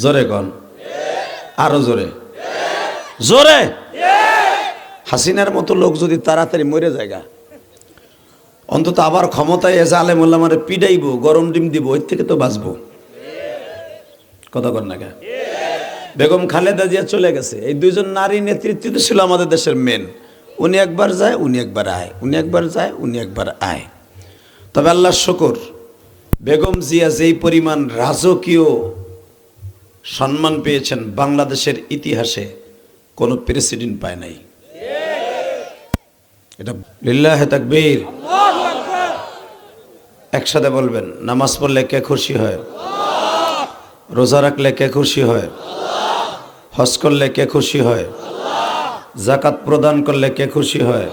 জোরে কন, আরো জোরে, জোরে। হাসিনার মতো লোক যদি তাড়াতাড়ি মরে যায়, অন্তত আবার ক্ষমতায় এসে আলেম ওলামারে পিডাইব, গরম ডিম দিব, ওই থেকে তো বাঁচবো। কথা কন না কেন? বেগম খালেদা জিয়া চলে গেছে, এই দুইজন নারী নেতৃত্ব ছিল আমাদের দেশের মেন। উনি একবার যায়, উনি একবার আয়, উনি একবার যায়, উনি একবার আয়। তবে আল্লাহর শুকর, বেগম জিয়া যেই পরিমাণ রাজকীয় সম্মান পেয়েছেন বাংলাদেশের ইতিহাসে কোনো প্রেসিডেন্ট পায় নাই। এটা লিল্লাহে তাকবীর। একসাথে বলবেন, নামাজ পড়লে কে খুশি হয়? রোজা রাখলে কে খুশি হয়? হজ করলে কে খুশি হয়? যাকাত প্রদান করলে কে খুশি হয়?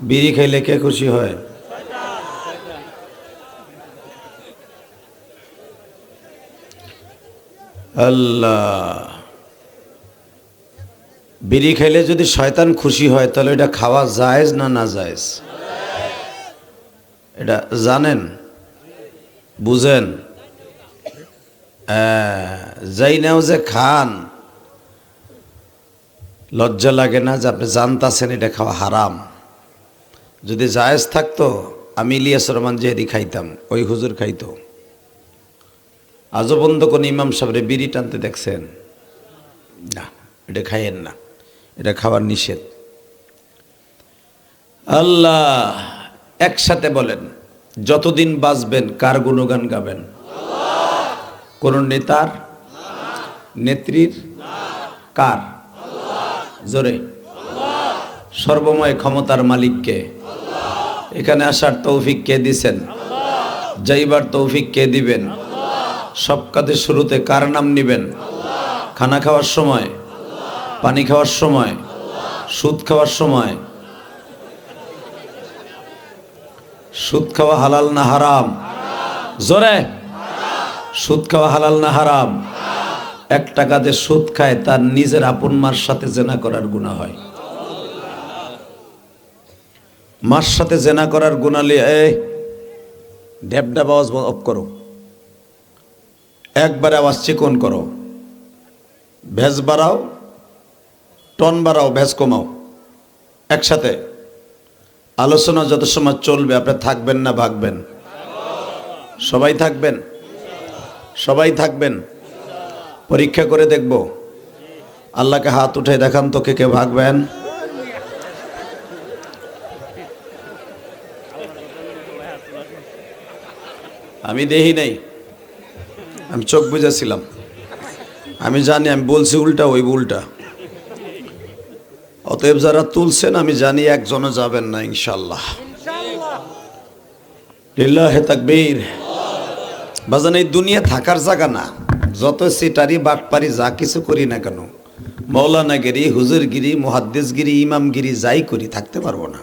বিড়ি খাইলে কে খুশি হয়? আল্লাহ, বিড়ি খাইলে যদি শয়তান খুশি হয় তাহলে এটা খাওয়া জায়েজ না না জায়েজ? এটা জানেন, বুঝেন? যাই নাও যে খান, লজ্জা লাগে না যে আপনি জানতাছেন এটা খাওয়া হারাম? যদি জায়েজ থাকতো আমি ইলিয়াস রহমান জেহেদি খাইতাম, ওই হুজুর খাইতো। আজও বন্ধ কোন ইমাম সাহেবরে বিড়ি টানতে দেখছেন? না, এটা খাইয়েন না, এটা খাওয়ার নিষেধ। আল্লাহ, একসাথে বলেন, যতদিন বাঁচবেন কার গুণগান গাবেন? কোন নেতার, নেত্রীর, কার? জোরে। সর্বময় ক্ষমতার মালিককে। এখানে আসার তৌফিক কে দিছেন? যাইবার তৌফিক কে দিবেন? সব কাজের শুরুতে কার নাম নিবেন? খানা খাওয়ার সময়, পানি খাওয়ার সময়, সুদ খাওয়ার সময়। সুদ খাওয়া হালাল না হারাম? জোরে। সুদ খাওয়া হালাল না হারাম? এক টাকা যে সুদ খায় তার নিজের আপন মার সাথে জেনা করার গুনাহ হয়। মার সাথে জেনা করার গুনাহ লিয়ে এই ড্যাবডাব আওয়াজ অফ করো, একবারে আওয়াজ চিকন করো, ভেজ বাড়াও, টন বাড়াও, ভেজ কমাও, একসাথে। আলোচনা যত সময় চলবে আপনি থাকবেন না ভাগবেন? সবাই থাকবেন, সবাই থাকবেন। পরীক্ষা করে দেখব, আল্লাহকে হাত উঠে দেখান তো কে কে ভাগবেন। আমি দেখি নাই, আমি চোখ বুঝেছিলাম, আমি জানি আমি বলছি উল্টা, ওই উল্টা। অতএব যারা তুলছেন আমি জানি একজনও যাবেন না ইনশাল্লাহ। লিল্লাহে তাকবীর। বাজান, এই দুনিয়া থাকার জায়গা না। যত সিটারি বাটপারি যা কিছু করি না কেন, মৌলানাগিরি, হুজুরগিরি, মুহাদ্দিসগিরি, ইমামগিরি যাই করি, থাকতে পারবো না।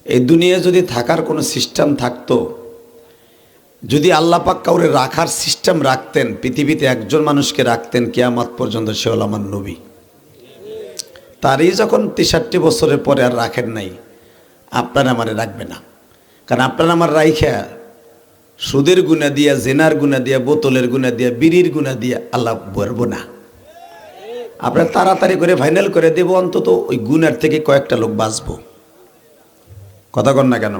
এই দুনিয়া যদি থাকার কোনো সিস্টেম থাকতো, যদি আল্লাহ পাক কাউরে রাখার সিস্টেম রাখতেন, পৃথিবীতে একজন মানুষকে রাখতেন কিয়ামত পর্যন্ত, সে হল আমার নবী। তারই যখন 63 বছরের পরে আর রাখেন নাই, আপনার আমারে রাখবে না। কারণ আপনার আমার রাইখা সুদের গুণা দিয়া, জেনার গুণা দিয়া, বোতলের গুণা দিয়া, বিড়ির গুণা দিয়া আল্লাহ বলবো না। আপনার তাড়াতাড়ি করে ফাইনাল করে দেব, অন্তত ওই গুণার থেকে কয়েকটা লোক বাঁচবো। কথা কন না কেন?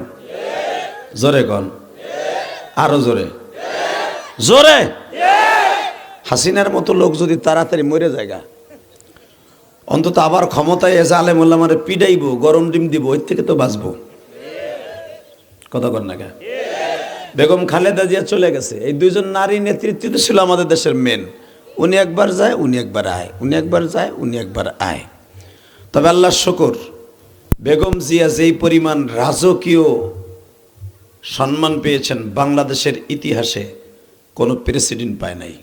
জোরে কন, আরো জোরে, জোরে। হাসিনার মতো লোক যদি তাড়াতাড়ি মরে যায়, অন্তত আবার ক্ষমতায় এসে আলেম ওলামারে পিডাইব, গরম ডিম দিব, ওই থেকে তো বাঁচবো। কথা কন না কেন? বেগম খালেদা জিয়া চলে গেছে, এই দুইজন নারী নেতৃত্ব ছিল আমাদের দেশের মেন। উনি একবার যায়, উনি একবার আয়, উনি একবার যায়, উনি একবার আয়। তবে আল্লাহর শুকর, বেগম জিয়া যেই পরিমাণ রাজকীয় সম্মান পেয়েছেন বাংলাদেশের ইতিহাসে কোনো প্রেসিডেন্ট পায় নাই।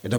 এটা